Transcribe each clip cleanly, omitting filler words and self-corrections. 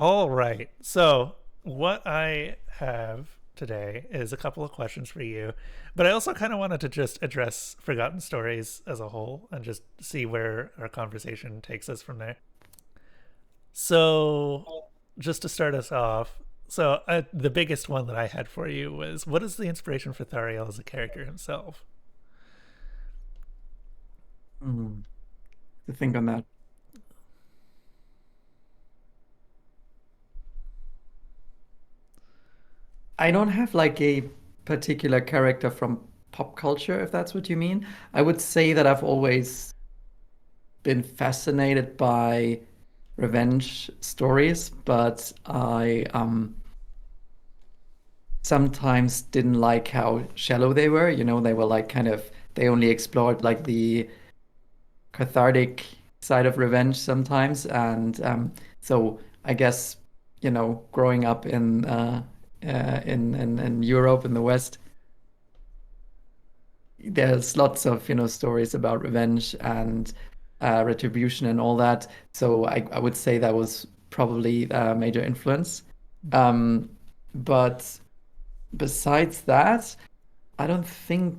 All right. So, what I have today is a couple of questions for you, but I also kind of wanted to just address Forgotten Stories as a whole and just see where our conversation takes us from there. So, just to start us off, the biggest one that I had for you was what is the inspiration for Thariel as a character himself? Mm, to think on that. I don't have like a particular character from pop culture, if that's what you mean. I would say that I've always been fascinated by revenge stories, but I sometimes didn't like how shallow they were. They were like they only explored like the cathartic side of revenge sometimes. And so I guess, growing up in Europe in the West, there's lots of, stories about revenge and retribution and all that. So I would say that was probably a major influence. Um, but besides that, I don't think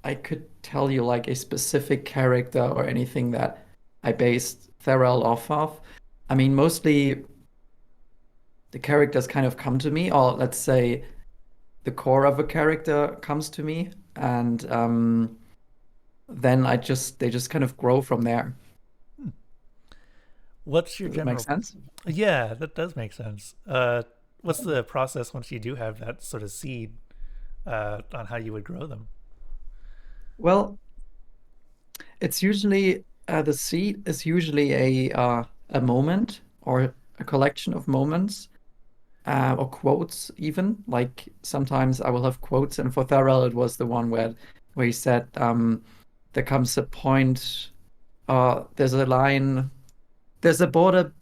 I could tell you like a specific character or anything that I based Therrell off of. I mean, mostly the characters kind of come to me, or let's say the core of a character comes to me, and then they just kind of grow from there. Hmm. What's your Does it make general? sense? Yeah, that does make sense. What's the process once you do have that sort of seed on how you would grow them? Well, it's usually the seed is usually a moment or a collection of moments or quotes even. Like sometimes I will have quotes, and for Tharrell it was the one where he said, "There comes a point, there's a line, there's a border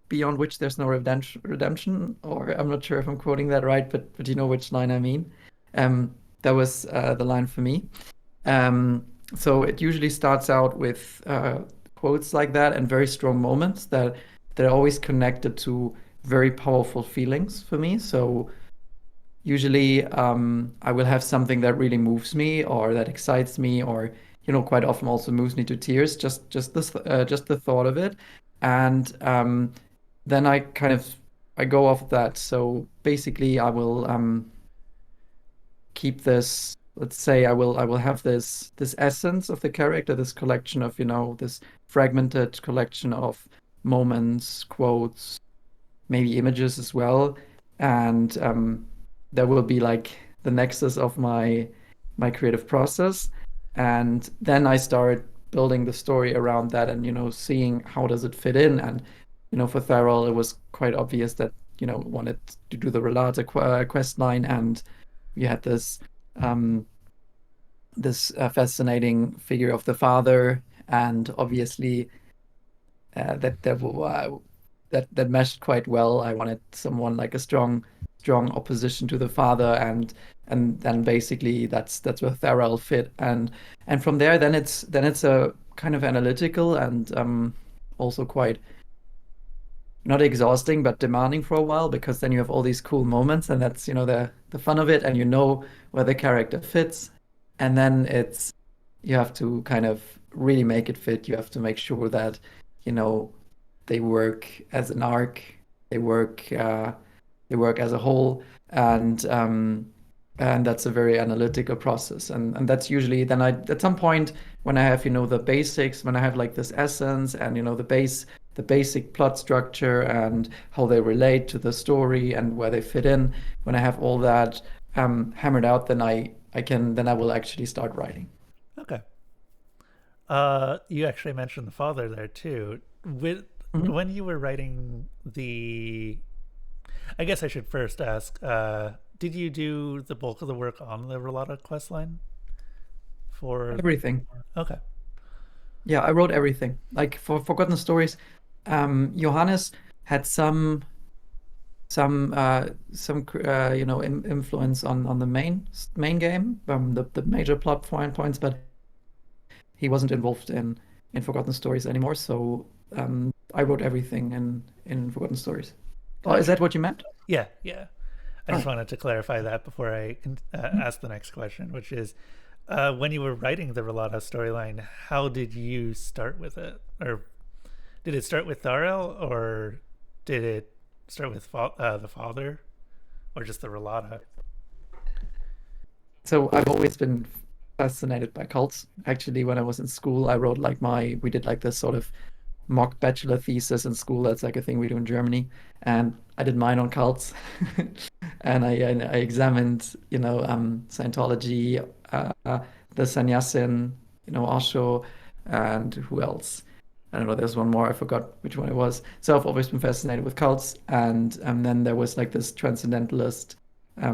beyond which there's no redemption." Or I'm not sure if I'm quoting that right, but you know which line I mean. That was the line for me. So it usually starts out with quotes like that and very strong moments that are always connected to very powerful feelings for me. So usually I will have something that really moves me or that excites me or quite often also moves me to tears, just the thought of it. And then I go off that. So basically I will keep this, let's say I will have this essence of the character, this collection of, this fragmented collection of moments, quotes, maybe images as well. And there will be like the nexus of my creative process. And then I start building the story around that and, seeing how does it fit in. And, for Tharrell, it was quite obvious that, wanted to do the Relata quest line, and we had um, this fascinating figure of the father, and obviously that meshed quite well. I wanted someone like a strong opposition to the father, and then basically that's where Tharrell fit, and from there then it's a kind of analytical and also quite not exhausting but demanding for a while, because then you have all these cool moments, and that's the fun of it, and where the character fits, and then it's you have to kind of really make it fit. You have to make sure that you know they work as an arc, they work as a whole, and that's a very analytical process, and that's usually then I at some point when I have the basics, when I have like this essence and the basic plot structure and how they relate to the story and where they fit in. When I have all that hammered out, then I will actually start writing. Okay. You actually mentioned the father there too. Mhm. When you were writing the, I guess I should first ask, did you do the bulk of the work on the Rolata quest line for? Everything. Okay. Yeah, I wrote everything. Like for Forgotten Stories, Johannes had some influence on the main game, the major plot points, but he wasn't involved in Forgotten Stories anymore. So I wrote everything in Forgotten Stories. Oh, is Gotcha. that what you meant? Yeah, yeah. I just Oh, wanted to clarify that before I can ask the next question, which is when you were writing the Relata storyline, how did you start with it? Or did it start with Thariel, or did it start with the father, or just the Relata? so I've always been fascinated by cults. Actually, when I was in school, I wrote like we did like this sort of mock bachelor thesis in school. That's like a thing we do in Germany. And I did mine on cults. And I examined, Scientology, the Sannyasin, Osho, and who else? I don't know. There's one more. I forgot which one it was. So I've always been fascinated with cults. And then there was like this transcendentalist,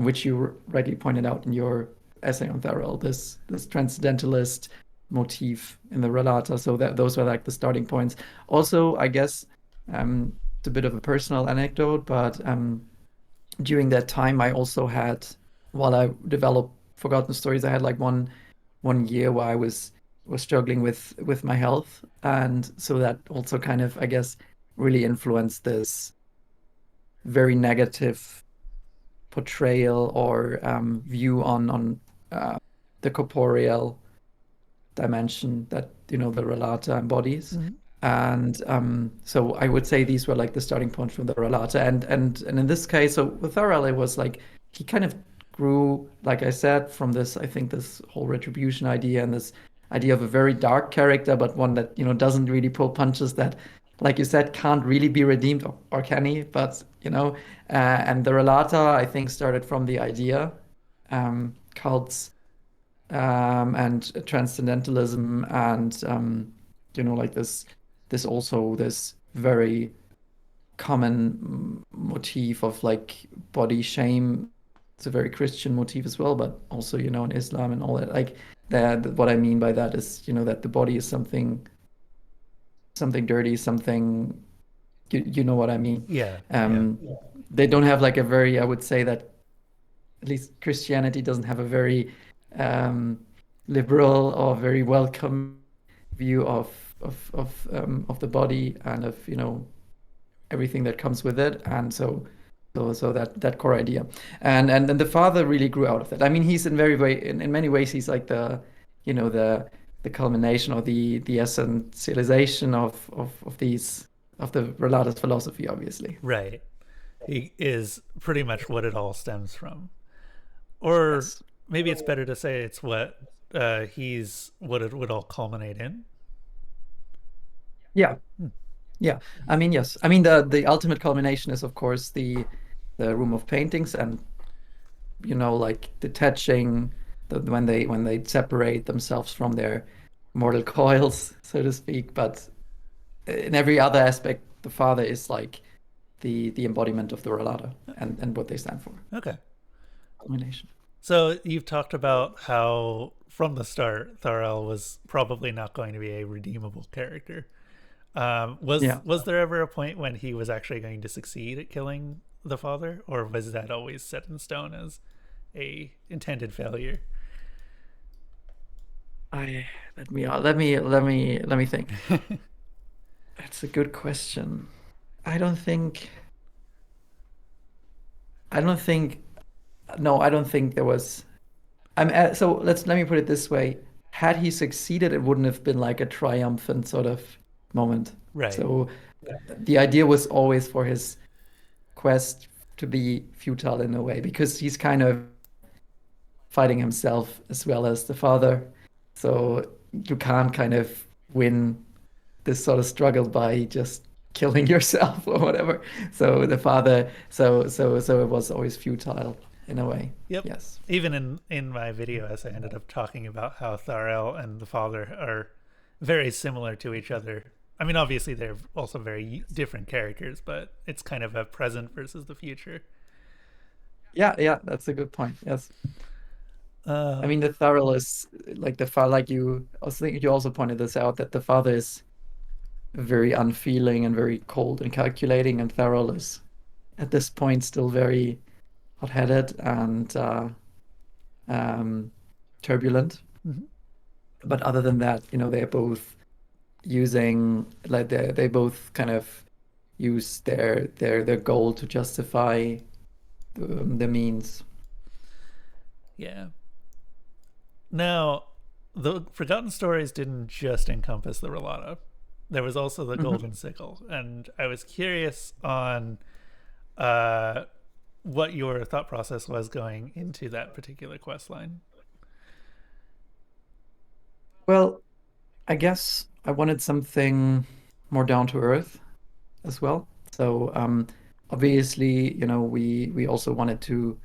which you rightly pointed out in your essay on Thurrell, this transcendentalist motif in the relata. So that those were like the starting points. Also, I guess it's a bit of a personal anecdote, but during that time, I also had, while I developed Forgotten Stories, I had like one year where I was struggling with my health, and so that also kind of, I guess, really influenced this very negative portrayal or view on uh, the corporeal dimension that the relata embodies. Mm-hmm. And so I would say these were like the starting point from the relata. And in this case, so with Thorell, it was like he kind of grew, like I said, from this, I think this whole retribution idea and this idea of a very dark character, but one that, doesn't really pull punches, that, like you said, can't really be redeemed, or can he? But, and the relata, I think, started from the idea, cults, and transcendentalism, and like this also this very common motif of like body shame. It's a very Christian motif as well, but also in Islam and all that. Like that, what I mean by that is that the body is something dirty, something, you know what I mean. Yeah, yeah, Um, they don't have like a very, I would say that at least Christianity doesn't have a very um, liberal or very welcome view of the body and of everything that comes with it. And so that core idea, and then the father really grew out of that. I mean, he's in many ways he's like the the culmination or the essentialization of the Relata's philosophy, obviously. right. He is pretty much what it all stems from. Or Yes. maybe it's better to say it's what he's what it would all culminate in. Yeah. Hmm. Yeah. I mean, yes. I mean, the ultimate culmination is, of course, the room of paintings, and like detaching when they separate themselves from their mortal coils, so to speak. But in every other aspect, the father is like the embodiment of the relata and what they stand for. Okay. Culmination. So you've talked about how from the start Thorel was probably not going to be a redeemable character. Was Yeah. was there ever a point when he was actually going to succeed at killing the father, or was that always set in stone as a intended failure? I let me think. That's a good question. I don't think I don't think no, I don't think there was. So let me put it this way. Had he succeeded, it wouldn't have been like a triumphant sort of moment. Right. So the idea was always for his quest to be futile in a way, because he's kind of fighting himself as well as the father. So you can't kind of win this sort of struggle by just killing yourself or whatever. So the father, so it was always futile in a way. Yep. Yes. Even in my video essay, I ended up talking about how Thorel and the father are very similar to each other. I mean, obviously they're also very different characters, but it's kind of a present versus the future. Yeah, yeah, that's a good point. Yes. I Uh, mean, the Thurl is like the father, like I was thinking you also pointed this out, that the father is very unfeeling and very cold and calculating, and Thurl is at this point still very hot-headed and um, turbulent. mhm. But other than that, they're both using like they both kind of use their goal to justify the means. Yeah. Now, the Forgotten Stories didn't just encompass the Rolata. There was also the Mhm. Golden Sickle, and I was curious on uh, what your thought process was going into that particular quest line. Well, I guess I wanted something more down to earth as well. So obviously, we also wanted to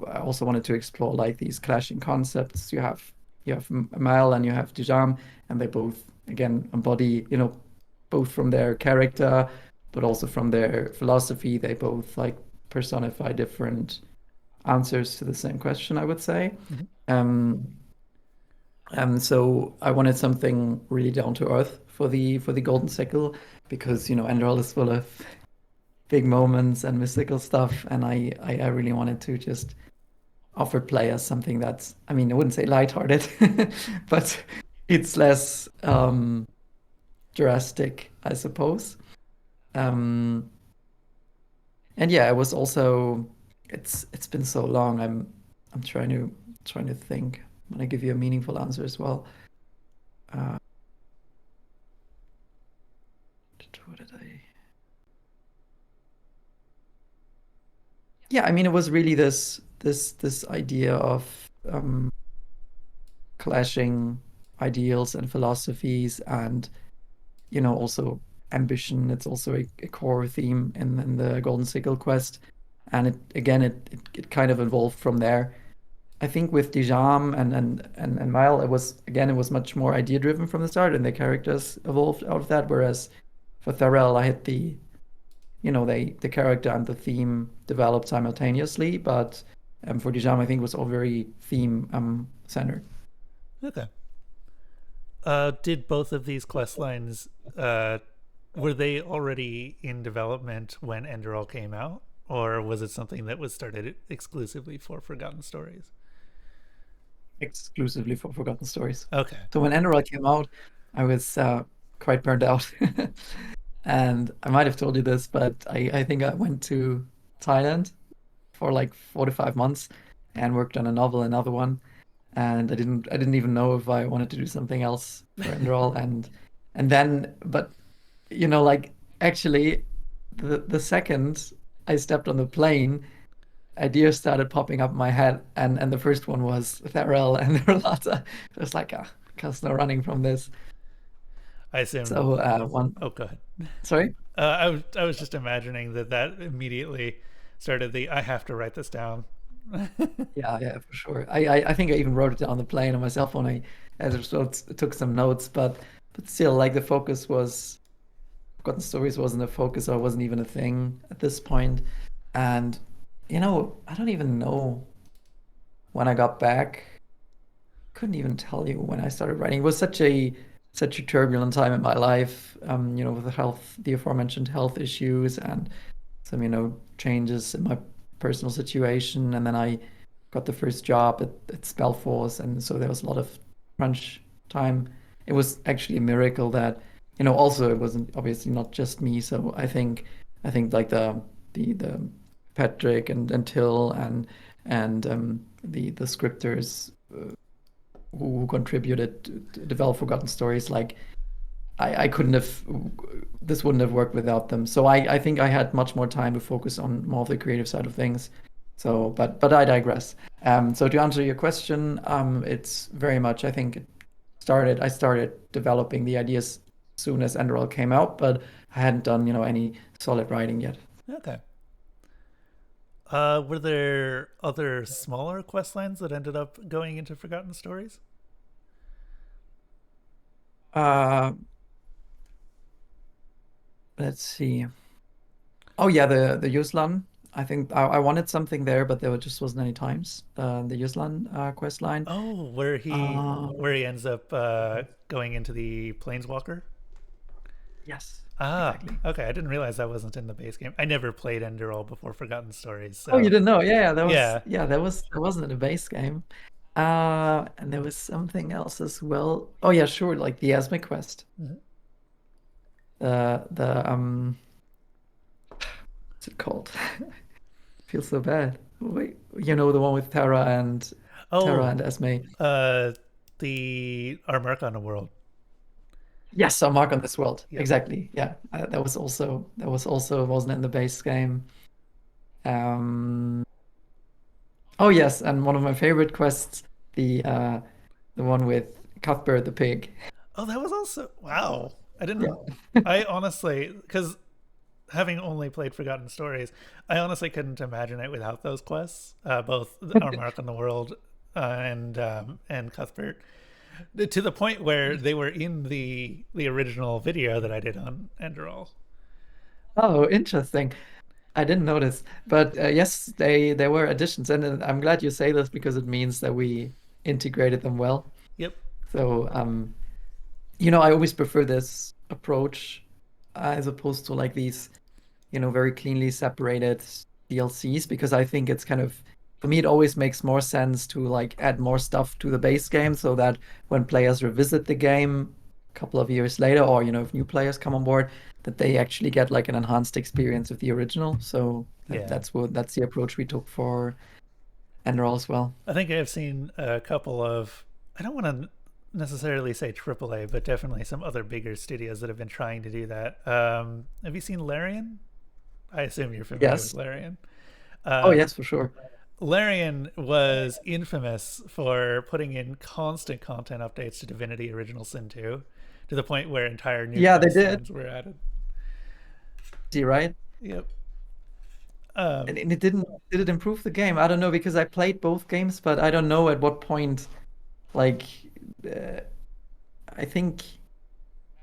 I also wanted to explore like these clashing concepts. You have Mal and you have Dijam, and they both again embody, both from their character, but also from their philosophy. They both like personify different answers to the same question, I would say. Mm-hmm. Um, so I wanted something really down to earth for the Golden Sickle because Enderal is full of big moments and mystical stuff, and I really wanted to just offer players something that's, I mean, I wouldn't say lighthearted, but it's less drastic, I suppose. Um, and yeah, it was also it's been so long. I'm trying to think when I give you a meaningful answer as well. Uh, what did I? Yeah, I mean, it was really this idea of clashing ideals and philosophies and also ambition. It's also a core theme in the Golden Sickle quest. And it kind of evolved from there. I think with Dijam and Mile, it was much more idea driven from the start, and the characters evolved out of that. Whereas for Tharell, I had the character and the theme developed simultaneously, but for Dijam, I think it was all very theme centered. Okay. Did both of these quest lines were they already in development when Enderal came out, or was it something that was started exclusively for Forgotten Stories? Exclusively for Forgotten Stories. Okay. So when Enderal came out, I was quite burned out. And I might have told you this, but I think I went to Thailand for like 4 to 5 months and worked on a novel, another one. And I didn't even know if I wanted to do something else for Enderal. And then, but like actually the second I stepped on the plane, ideas started popping up in my head, and the first one was Tharell and Rolata. It was like, there's no running from this. I assume. So one, Oh, go ahead. sorry. I was just imagining that immediately started the I have to write this down. Yeah, for sure. I think I even wrote it down on the plane on my cell phone. As a result, took some notes, but still, like the focus was Forgotten Stories wasn't a focus, or wasn't even a thing at this point. And I don't even know when I got back. Couldn't even tell you when I started writing. It was such a turbulent time in my life, with the aforementioned health issues and some, changes in my personal situation. And then I got the first job at Spellforce, and so there was a lot of crunch time. It was actually a miracle that, also it wasn't obviously not just me. So I think like the Patrick and Till and the scripters who contributed to develop Forgotten Stories, like I couldn't have this wouldn't have worked without them. So I think I had much more time to focus on more of the creative side of things. So but I digress. So to answer your question, it's very much I think I started developing the ideas soon as Enderal came out, but I hadn't done, any solid writing yet. Okay. Were there other smaller quest lines that ended up going into Forgotten Stories? Uh, let's see. Oh yeah, the Yuslan. I think I wanted something there, but there just wasn't any times. The Yuslan quest line. Oh, where he Uh, where he ends up going into the Planeswalker. yes, Ah, exactly. okay. I didn't realize that wasn't in the base game. I never played Enderal before Forgotten Stories, Oh, you so didn't know? Yeah, that was yeah. yeah, that wasn't in the base game. And there was something else as well. Oh yeah, sure, like the Asmic quest. The what's it called? Feel so bad. Wait, you know the one with Terra Oh, and Esme. uh, our mark on the world. Yes, a mark on this world. Yep. Exactly. Yeah, that was also wasn't in the base game. Um, oh yes, and one of my favorite quests, the one with Cuthbert the pig. Oh, that was also wow. I Yeah. didn't. I honestly, because having only played Forgotten Stories, I honestly couldn't imagine it without those quests. Both our mark on the world and Cuthbert, to the point where they were in the original video that I did on Enderal. Oh, interesting. I didn't notice, but yes, they were additions, and I'm glad you say this because it means that we integrated them well. Yep. So, I always prefer this approach as opposed to like these, very cleanly separated DLCs because I think it's kind of, for me, it always makes more sense to like add more stuff to the base game so that when players revisit the game a couple of years later, or if new players come on board, that they actually get like an enhanced experience with the original. So Yeah. that's the approach we took for Enderal as well. I think I've seen a couple of. I don't want to necessarily say AAA, but definitely some other bigger studios that have been trying to do that. Have you seen Larian? I assume you're familiar with Yes. Larian. Oh, Uh, yes, for sure. Larian was infamous for putting in constant content updates to Divinity Original Sin 2 to the point where entire new Yeah, they quest did. lines were added. See, right? Yep. And it did it improve the game? I don't know because I played both games, but I don't know at what point. Like, uh, I think.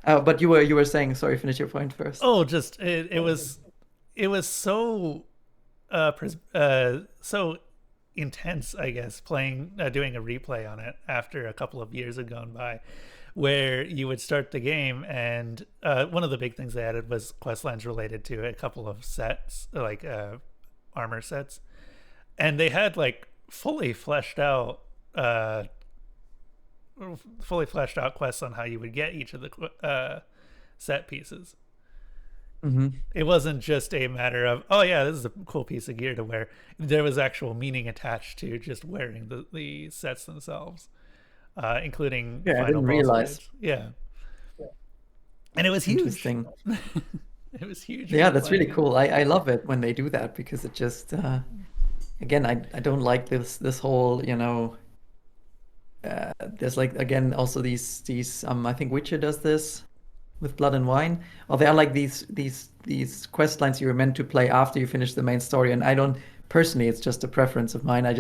Oh, but you were saying. Sorry, finish your point first. Oh, just it was so so intense, I guess, playing doing a replay on it after a couple of years had gone by, where you would start the game and one of the big things they added was quest lines related to a couple of sets, like armor sets, and they had like fully fleshed out quests on how you would get each of the set pieces. Hmm. It wasn't just a matter of, oh yeah, this is a cool piece of gear to wear. There was actual meaning attached to just wearing the sets themselves, including Yeah, I final didn't boss realize. fights. Yeah, and it was huge. Interesting. It was huge Yeah, for that's really playing it. cool. I love it when they do that because it just again I don't like this whole there's like again also these I think Witcher does this with Blood and Wine. Or there are like these quest lines you were meant to play after you finish the main story, and I don't personally, it's just a preference of mine. I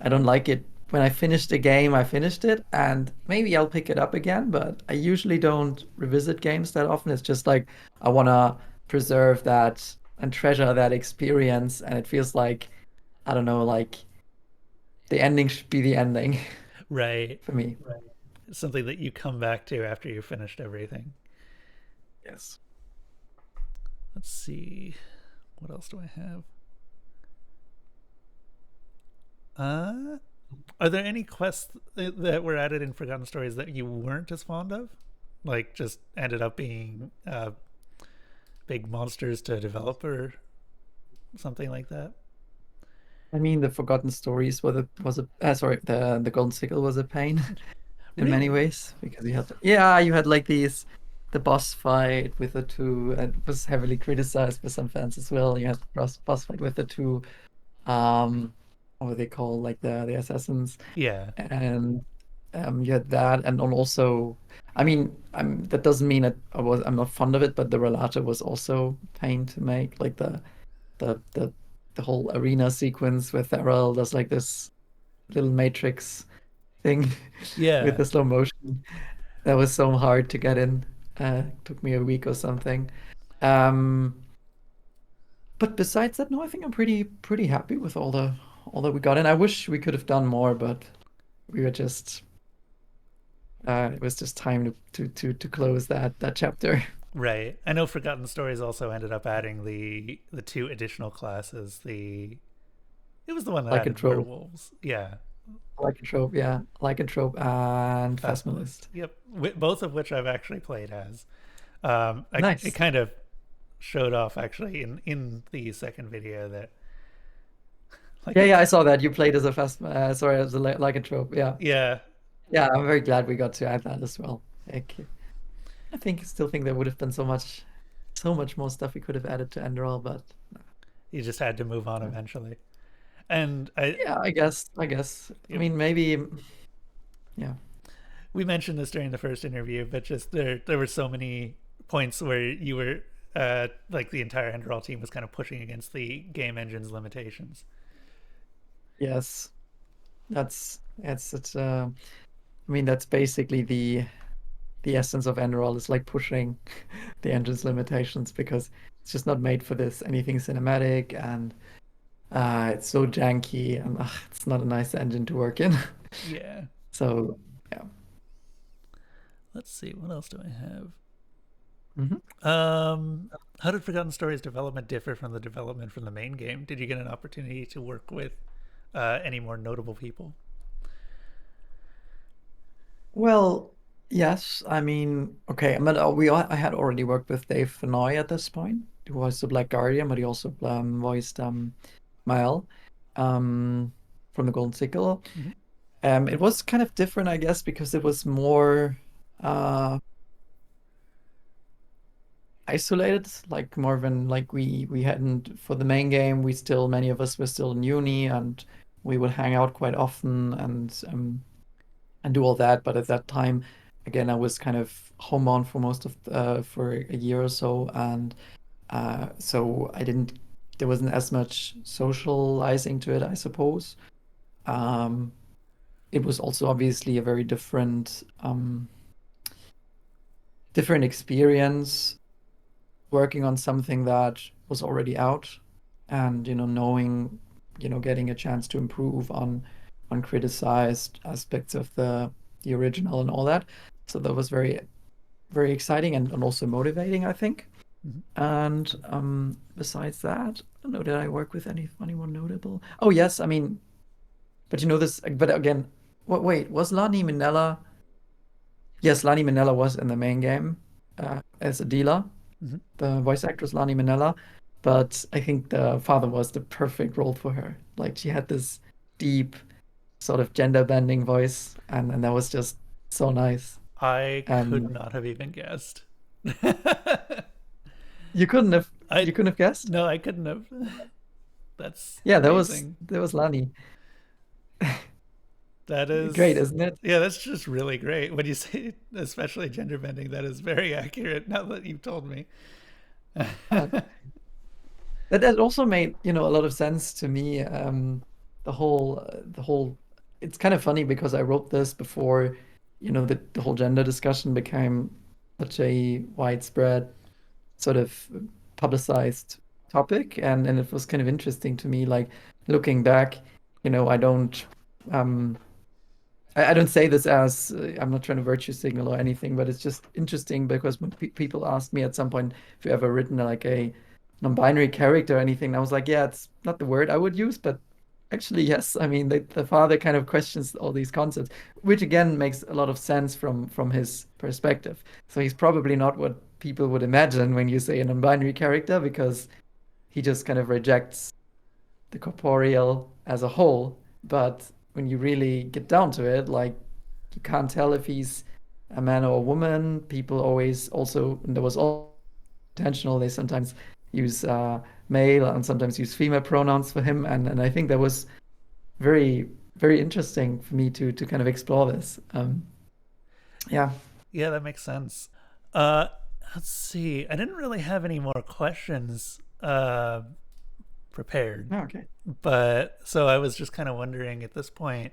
don't like it. When I finished a game, I finished it, and maybe I'll pick it up again, but I usually don't revisit games that often. It's just like I wanna preserve that and treasure that experience, and it feels like I don't know, like the ending should be the ending Right, for me. something that you come back to after you finished everything. Yes. Let's see, what else do I have? Uh, are there any quests that were added in Forgotten Stories that you weren't as fond of? Like, just ended up being big monsters to develop or something like that? I mean, the Forgotten Stories sorry, the Golden Sickle was a pain in many Really? ways because you had like the boss fight with the two, and it was heavily criticized by some fans as well. You had the boss fight with the two, um, what were they called, like the assassins, Yeah. and you had that, and also, I mean, that doesn't mean that I'm not fond of it, but the Relata was also pain to make, like the the the whole arena sequence with Enderal does like this little matrix thing with Yeah. the slow motion. That was so hard to get in. Took me a week or something. Um, but besides that, no, I think I'm pretty happy with all that we got in. I wish we could have done more, but we were just it was just time to close that chapter. Right. I know Forgotten Stories also ended up adding the two additional classes. The It was the one that added Lycanthrope, werewolves. Yeah. Lycanthrope, yeah, Lycanthrope and Phasmalist. Phasmalist. Yep. Both of which I've actually played as. It Nice. kind of showed off actually in the second video that like Yeah, it, yeah, I saw that you played as a fast, sorry, as a lycanthrope. Yeah, yeah, yeah, I'm very glad we got to add that as well. Like, still think there would have been so much more stuff we could have added to Enderal, but you just had to move on uh, eventually. And I yeah, I guess. I you, mean, maybe, yeah, we mentioned this during the first interview, but just there were so many points where you were like the entire Enderal team was kind of pushing against the game engine's limitations. yes, that's it's. I mean, that's basically the essence of Enderal is like pushing the engine's limitations because it's just not made for this anything cinematic and it's so janky and it's not a nice engine to work in. Yeah. So yeah. Let's see, what else do I have? Mhm. How did Forgotten Stories development differ from the development from the main game? Did you get an opportunity to work with any more notable people? Well, yes. I mean, okay. I mean, I had already worked with Dave Fenoy at this point, who was the Black Guardian, but he also voiced Mael um, from the Golden Sickle. Mm-hmm. It was kind of different, I guess, because it was more uh, isolated, like more than like we hadn't for the main game. We still many of us were still in uni, and we would hang out quite often and do all that. But at that time, again, I was kind of homebound for most of for a year or so, and so I didn't. There wasn't as much socializing to it, I suppose. Um, it was also obviously a very different experience working on something that was already out, and knowing, getting a chance to improve on criticized aspects of the original and all that. So that was very very exciting and also motivating, I think. Mm-hmm. And besides that, I don't know, did I work with anyone notable? Oh yes, I mean, but this, but again, wait, was Lani Minella? Yes, Lani Minella was in the main game as a dealer, Mm-hmm. the voice actress Lani Minella, but I think the father was the perfect role for her. Like she had this deep sort of gender bending voice, and that was just so nice. I could And not have even guessed. you couldn't have I you couldn't have guessed? no, I couldn't have. That's Yeah, amazing. that was Lani. That Great, is, isn't it? yeah, that's just really great. When you say, especially gender bending, that is very accurate now that you've told me. Uh, that also made, a lot of sense to me. The whole it's kind of funny because I wrote this before, the whole gender discussion became such a widespread sort of publicized topic, and it was kind of interesting to me, like looking back, I don't um I don't say this as I'm not trying to virtue signal or anything, but it's just interesting because when people asked me at some point if you ever written like a non-binary character or anything, I was like, yeah, it's not the word I would use, but actually, yes. I mean, the father kind of questions all these concepts, which again makes a lot of sense from his perspective. So he's probably not what people would imagine when you say a non-binary character, because he just kind of rejects the corporeal as a whole. But when you really get down to it, like you can't tell if he's a man or a woman. People always also, and there was all intentional, they sometimes use male and sometimes use female pronouns for him. And I think that was very, very interesting for me to kind of explore this. Yeah. Yeah, that makes sense. Uh, let's see. I didn't really have any more questions prepared, Oh, okay. but so I was just kind of wondering at this point,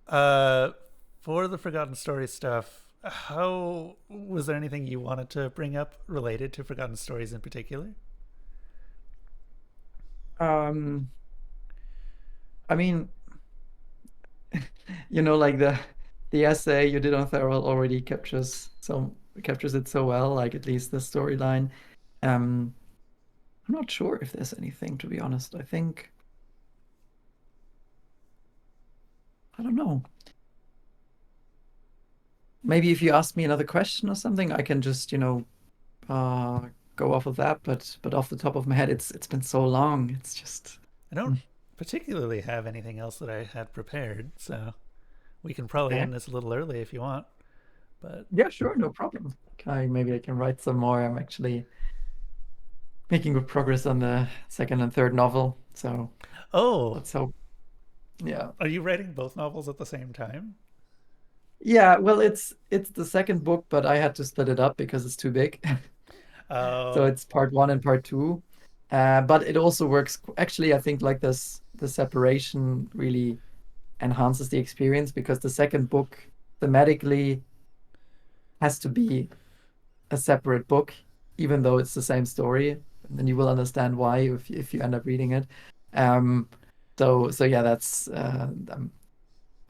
uh, for the Forgotten Stories stuff, how was there anything you wanted to bring up related to Forgotten Stories in particular? Um, I mean, like the essay you did on Theral already captures it so well, like at least the storyline. Um, I'm not sure if there's anything, to be honest. I don't know. Maybe if you ask me another question or something, I can just, uh, go off of that, but off the top of my head, it's been so long. It's just I don't mm, particularly have anything else that I had prepared, so we can probably okay. end this a little early if you want. But Yeah, sure, no problem. Maybe I can write some more. I'm actually making good progress on the second and third novel, so oh, let's hope. Yeah. are you writing both novels at the same time? Yeah, well, it's the second book, but I had to split it up because it's too big. So Oh, it's part one and part two. But it also works. Actually, I think like this, the separation really enhances the experience because the second book thematically has to be a separate book, even though it's the same story. And then you will understand why if you end up reading it. Um, so yeah, that's I'm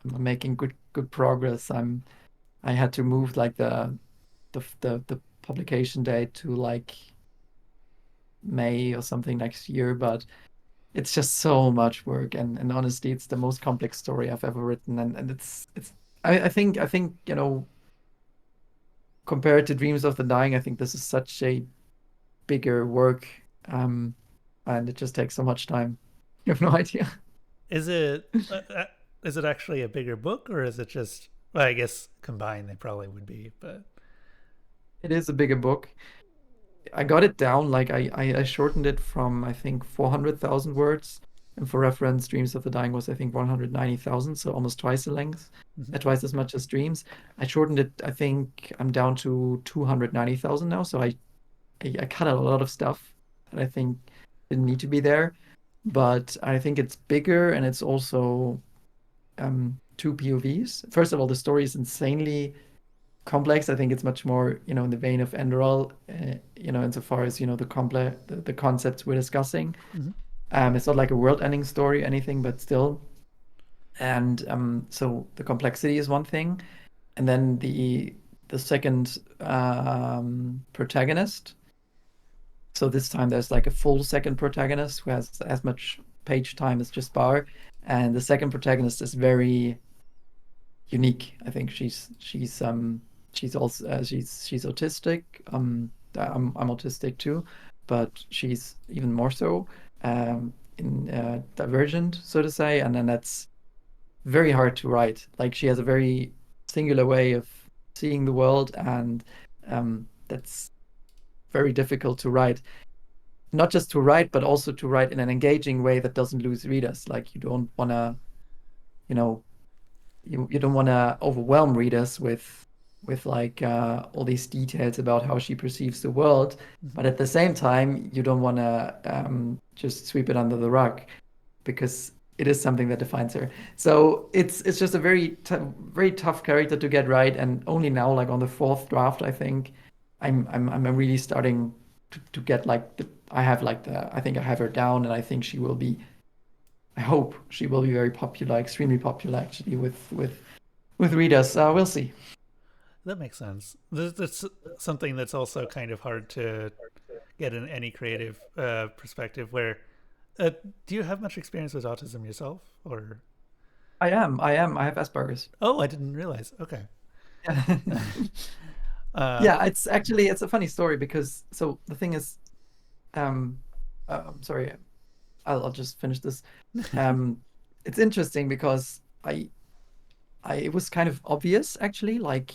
making good progress. I had to move like the publication date to like May or something next year, but it's just so much work and honestly it's the most complex story I've ever written and it's I think compared to Dreams of the Dying, I think this is such a bigger work, um and it just takes so much time. You have no idea. is it is it actually a bigger book or is it just? Well, I guess combined they probably would be, but It is a bigger book. I got it down like I shortened it from I think 400,000 words. And for reference, Dreams of the Dying was I think 190,000, so almost twice the length, mhm. twice as much as Dreams. I shortened it. I think I'm down to 290,000 now. So I cut out a lot of stuff that I think didn't need to be there. But I think it's bigger and it's also two POVs. First of all, the story is insanely complex. I think it's much more, in the vein of Enderal, insofar as, the concepts we're discussing. Mhm. It's not like a world-ending story, or anything, but still. And so the complexity is one thing, and then the second protagonist. So this time there's like a full second protagonist who has as much page time as just Bar, and the second protagonist is very unique. I think she's also she's autistic. I'm autistic too, but she's even more so, in divergent, so to say, and then that's very hard to write. Like she has a very singular way of seeing the world, and that's very difficult to write. Not just to write, but also to write in an engaging way that doesn't lose readers. Like you don't want to, you know, you don't want to overwhelm readers with like all these details about how she perceives the world, Mhm. but at the same time you don't want to just sweep it under the rug because it is something that defines her. So it's just a very tough character to get right, and only now, like on the fourth draft, I think I'm really starting to get like I think I have her down, and I think she will be. I hope she will be very popular, extremely popular actually with readers. We'll see. That makes sense. That's something that's also kind of hard to get in any creative perspective. Where do you have much experience with autism yourself, or? I have Asperger's. Oh, I didn't realize. Okay. uh, Yeah, it's a funny story because so the thing is, um, sorry, I'll just finish this. Um, it's interesting because I it was kind of obvious actually, like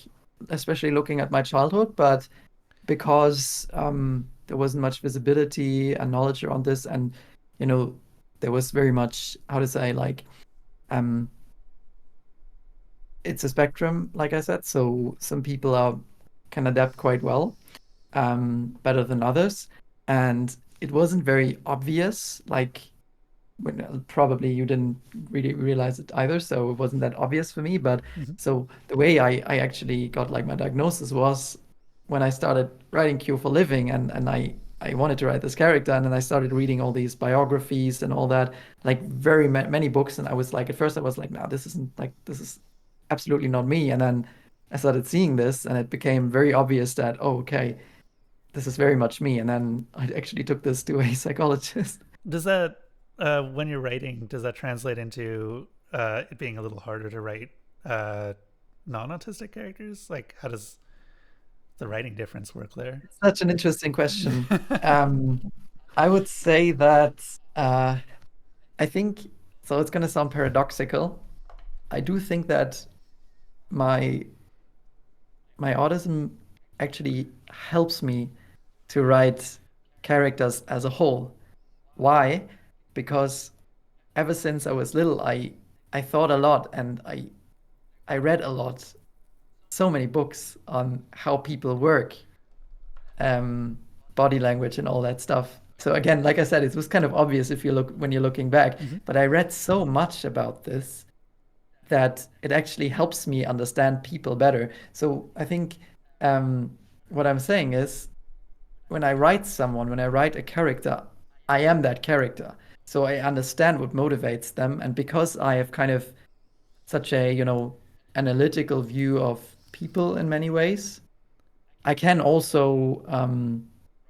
especially looking at my childhood, but because there wasn't much visibility and knowledge around this, and you know, there was very much how to say like um it's a spectrum, like I said, so some people are can adapt quite well, better than others, and it wasn't very obvious, like when probably you didn't really realize it either, so it wasn't that obvious for me. But mhm. so the way I actually got like my diagnosis was when I started writing Q for Living, and I wanted to write this character, and then I started reading all these biographies and all that, like very many books, and I was like, at first I was like, no, this is absolutely not me, and then I started seeing this, and it became very obvious that, oh, okay, this is very much me, and then I actually took this to a psychologist. Does that when you're writing, does that translate into it being a little harder to write uh, non-autistic characters? Like, how does? the writing difference work there? Such an interesting question. Um, I would say that I think so. It's going to sound paradoxical. I do think that my my autism actually helps me to write characters as a whole. Why? Because ever since I was little, I thought a lot and I read a lot, so many books on how people work, um, body language and all that stuff. So again, like I said, it was kind of obvious if you look when you're looking back, Mm-hmm. but I read so much about this that it actually helps me understand people better. So I think um, what I'm saying is when I write someone, when I write a character, I am that character. So I understand what motivates them. And because I have kind of such a, analytical view of people in many ways, I can also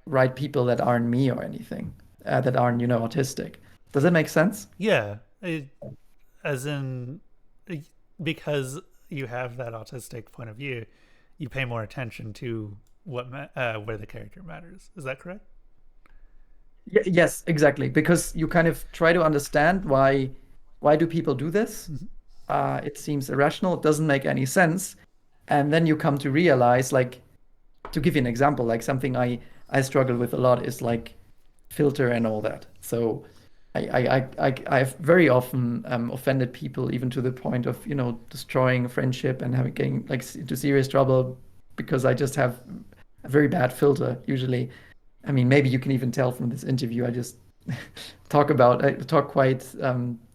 write people that aren't me or anything, that aren't, autistic. Does that make sense? Yeah, as in because you have that autistic point of view, you pay more attention to where the character matters. Is that correct? Yes, exactly. Because you kind of try to understand why do people do this? Mm-hmm. It seems irrational. It doesn't make any sense. And then you come to realize, like, to give you an example, like something I struggle with a lot is like filter and all that. So I've very often offended people, even to the point of destroying a friendship and having getting like into serious trouble because I just have a very bad filter usually. I mean, maybe you can even tell from this interview. I just I talk quite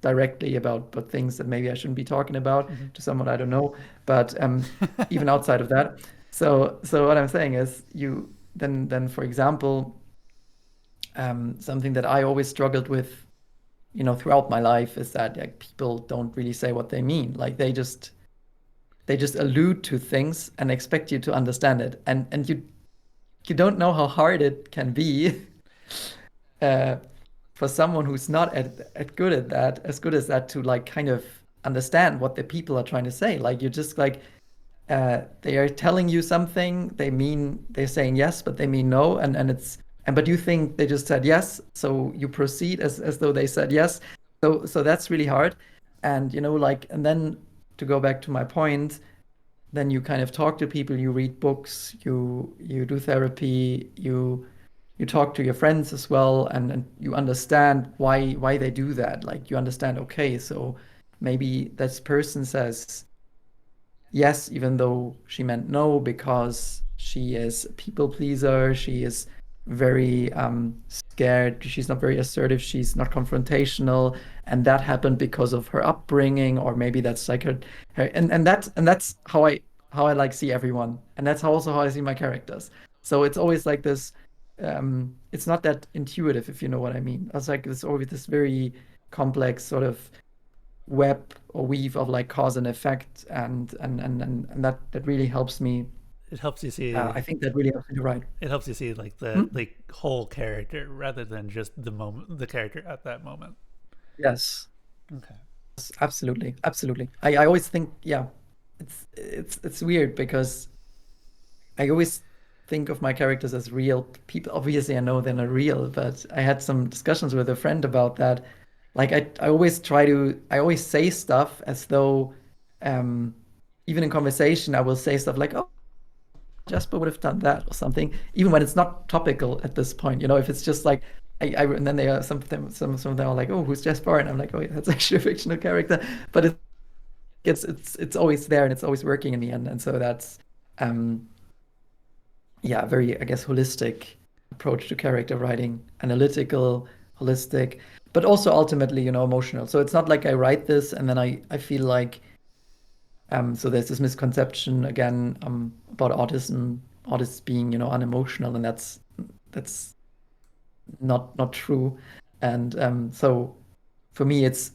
directly about things that maybe I shouldn't be talking about Mm-hmm. to someone I don't know. But even outside of that, so what I'm saying is then for example, something that I always struggled with, throughout my life is that like people don't really say what they mean. Like they just allude to things and expect you to understand it, and you don't know how hard it can be uh, for someone who's not at good at that, as good as that, to like kind of understand what the people are trying to say. Like you're just like they are telling you something, they're saying yes, but they mean no, and but you think they just said yes, so you proceed as though they said yes. So that's really hard. And like, and then to go back to my point, then you kind of talk to people, you read books, you do therapy, you talk to your friends as well, and you understand why they do that. Like you understand, okay, so maybe this person says yes, even though she meant no, because she is a people pleaser, she is very scared, she's not very assertive, she's not confrontational, and that happened because of her upbringing, or maybe that's like her and that's how I like see everyone, and that's how I see my characters. So it's always like this. It's not that intuitive, if you know what I mean. It's like it's always this very complex sort of web or weave of like cause and effect, and that really helps me. It helps you I see. think that really helps me to write. It helps you see like the Hmm? like whole character rather than just the moment, the character at that moment. Yes, Okay. absolutely, absolutely. I always think, yeah, it's weird because I always think of my characters as real people. Obviously, I know they're not real, but I had some discussions with a friend about that. Like I always say stuff as though, um, even in conversation, I will say stuff like, "Oh, Jasper would have done that" or something, even when it's not topical at this point. If it's just like, and then they are some of them are like, "Oh, who's Jasper?" And I'm like, "Oh, yeah, that's actually a fictional character," but it's always there and it's always working in the end, and so that's um yeah, very, I guess, holistic approach to character writing, analytical, holistic, but also ultimately, emotional. So it's not like I write this and then I feel like so there's this misconception again about autism, autists being, unemotional, and that's not true. And so for me, it's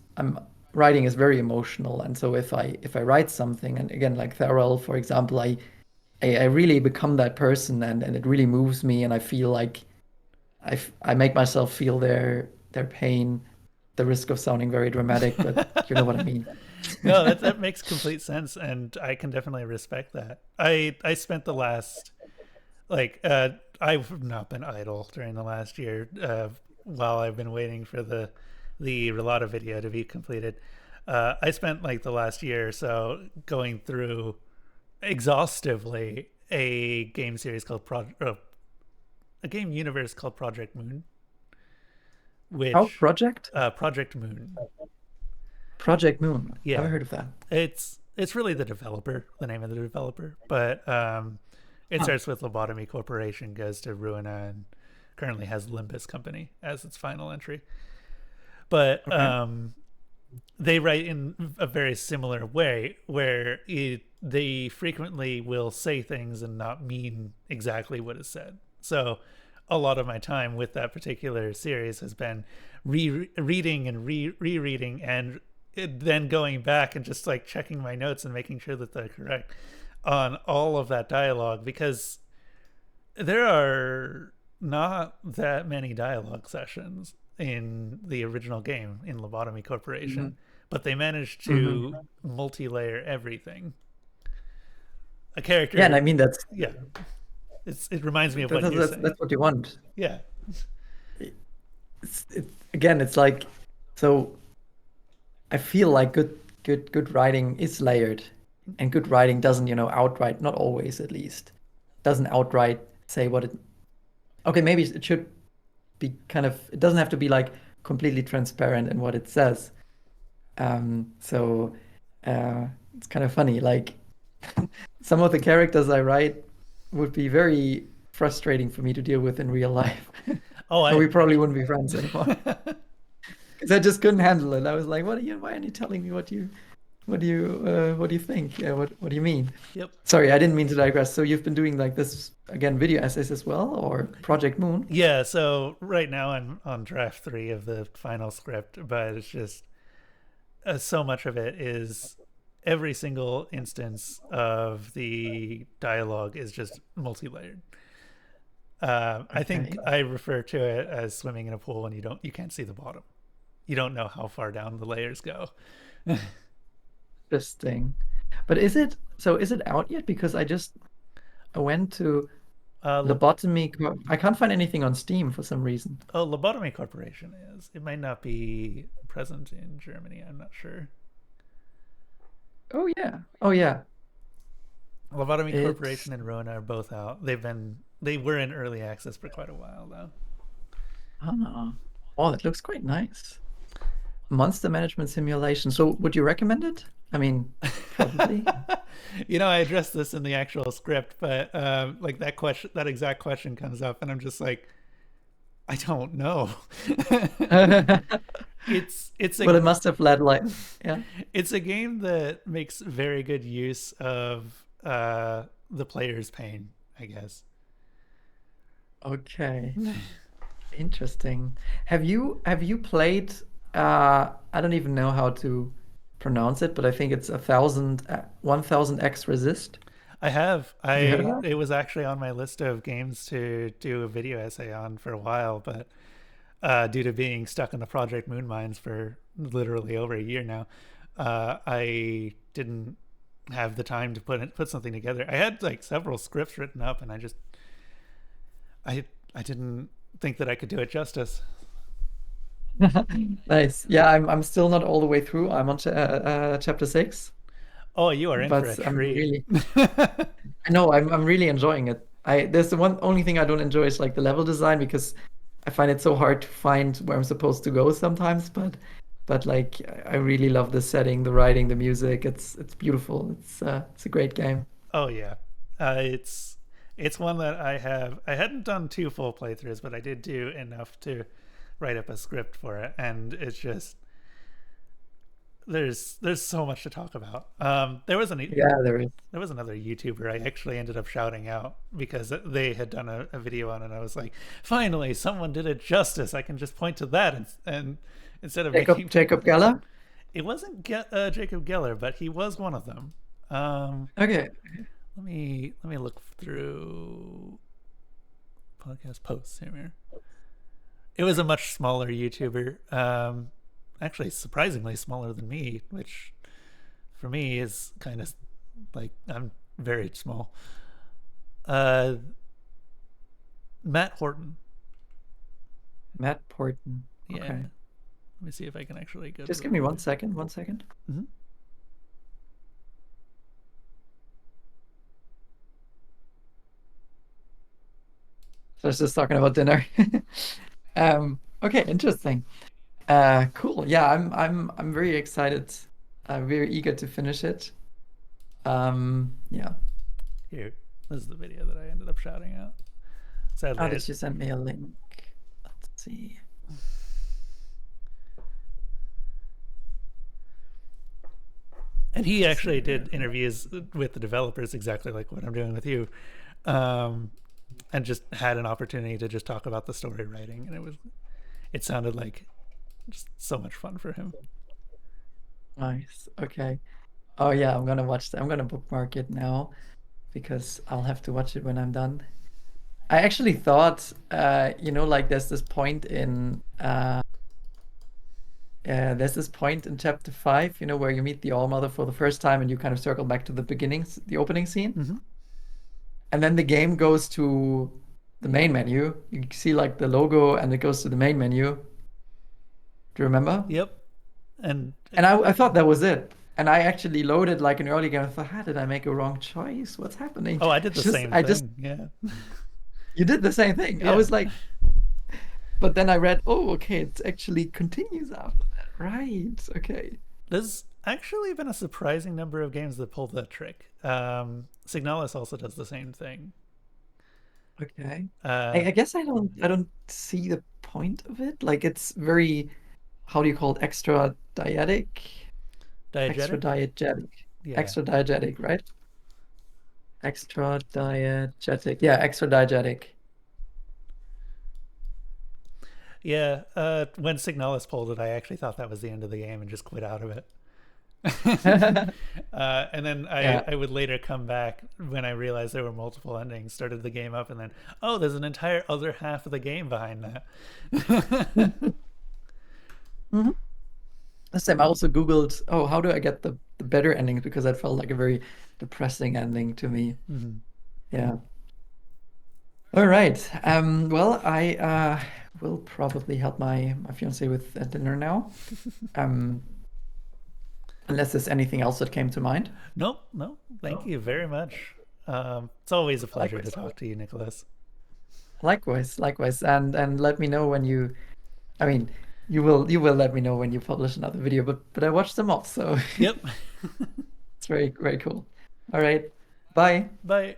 writing is very emotional, and so if I write something, and again, like Enderal, for example, I really become that person, and it really moves me, and I feel like I make myself feel their pain, the risk of sounding very dramatic, but you know what I mean. No, that makes complete sense, and I can definitely respect that. I spent the last Like, I've not been idle during the last year while I've been waiting for the Relata video to be completed. I spent like the last year or so going through exhaustively a game series called a game universe called Project Moon, Oh, which Project? Project Moon. Project Moon. Never Yeah, heard of that. it's really the name of the developer, but it Huh. starts with Lobotomy Corporation, goes to Ruina, and currently has Limbus Company as its final entry. But Okay. they write in a very similar way, where they frequently will say things and not mean exactly what is said. So a lot of my time with that particular series has been reading and rereading and then going back and just like checking my notes and making sure that they're correct on all of that dialogue, because there are not that many dialogue sessions in the original game in Lobotomy Hmm. Corporation, but they managed Hmm. to multi-layer everything. A Yeah, and I character, mean yeah, it reminds me of what you're saying. that's what you want. Yeah. Again, it's like so. I feel like good writing is layered, and good writing doesn't, outright, not always at least, doesn't outright say what it. Okay, maybe it should be kind of. It doesn't have to be like completely transparent in what it says. So it's kind of funny. Like some of the characters I write would be very frustrating for me to deal with in real life. Oh, So I we probably wouldn't be friends anymore. Because I just couldn't handle it. I was like, why aren't you telling me what do you think? Yeah, what do you mean? Yep. Sorry, I didn't mean to digress. So you've been doing like this again, video essays as well, or Project Moon? Yeah, so right now I'm on draft 3 of the final script, but it's just so much of it is every single instance of the dialogue is just multi-layered. I think Okay, I refer to it as swimming in a pool and you can't see the bottom. You don't know how far down the layers go. interesting. But is it out yet? Because I went to uh, Lobotomy. I can't find anything on Steam for some reason. Lobotomy Corporation is. It might not be present in Germany. I'm not sure. Oh yeah. Oh yeah. Lobotomy It's Corporation and Rona are both out. They were in early access for quite a while though. oh, oh, it looks quite nice. Monster management simulation. So would you recommend it? I mean, probably. I addressed this in the actual script, but like that exact question comes up, and I'm just like, I don't know. It's Well, a it must have led like, yeah. it's a game that makes very good use of the player's pain, I guess. Okay. Interesting. Have you played I don't even know how to pronounce it, but I think it's 1000x resist. I have. Have you heard of I that? It was actually on my list of games to do a video essay on for a while, but due to being stuck in the Project Moon mines for literally over a year now, I didn't have the time to put something together. I had like several scripts written up, and I didn't think that I could do it justice. Nice. Yeah, I'm still not all the way through. I'm on chapter 6, Oh, you are in for a but treat. I know I'm really enjoying it. There's the one only thing I don't enjoy is like the level design, because I find it so hard to find where I'm supposed to go sometimes, but like I really love the setting, the writing, the music. It's beautiful. It's a great game. Oh yeah, it's one that I hadn't done 2 full playthroughs, but I did do enough to write up a script for it, and it's just there's so much to talk about. Yeah, there is. There was another YouTuber I actually ended up shouting out because they had done a video on it. And I was like, finally, someone did it justice. I can just point to that and instead of making Jacob Geller. it wasn't Jacob Geller, but he was one of them. Okay. Let me look through podcast posts here. It was a much smaller YouTuber. Actually, surprisingly smaller than me, which for me is kind of like I'm very small. Uh, Matt Horton. Matt Porton. Yeah. Okay. Let me see if I can actually go to Just the give me video. 1 second. 1 second. Mm-hmm. So I was just talking about dinner. Okay, interesting. Cool. Yeah, I'm very excited. I'm very eager to finish it. Yeah. Here, this is the video that I ended up shouting out. Sadly, Oh, did you send me a link? Let's see. and he actually did interviews with the developers exactly like what I'm doing with you, and just had an opportunity to just talk about the story writing, and it sounded like just so much fun for him. Nice. Okay. Oh yeah, I'm gonna watch that. I'm gonna bookmark it now because I'll have to watch it when I'm done. I actually thought, like there's this point in chapter 5, where you meet the All-Mother for the first time and you kind of circle back to the beginning, the opening scene. Mm-hmm. And then the game goes to the main menu. You see like the logo and it goes to the main menu. Do you remember? Yep. And I thought that was it. And I actually loaded like an early game. I thought, how did I make a wrong choice? What's happening? I did the same thing. Yeah. You did the same thing. Yeah. I was like, but then I read, oh, okay, it actually continues after that. Right. Okay. There's actually been a surprising number of games that pull that trick. Signalis also does the same thing. Okay. I guess I don't see the point of it. Like it's very, how do you call it? Extra diegetic? Extra Diegetic? diegetic. Yeah. Extra diegetic, right? Extra diegetic. Yeah, extra diegetic. Yeah. When Signalis pulled it, I actually thought that was the end of the game and just quit out of it. And then Yeah. I would later come back when I realized there were multiple endings, started the game up, and then, oh, there's an entire other half of the game behind that. Mhm. This time I also Googled, oh, how do I get the better endings? Because that felt like a very depressing ending to me. Mm-hmm. Yeah. All right. Well, I will probably help my fiance with dinner now. Unless there's anything else that came to mind. Nope, no. Thank you very much. It's always a pleasure to Likewise. talk to you, Nicholas. Likewise. And let me know when I mean, you will let me know when you publish another video, but I watched them all, so Yep. it's very, very cool. All right. Bye. Bye.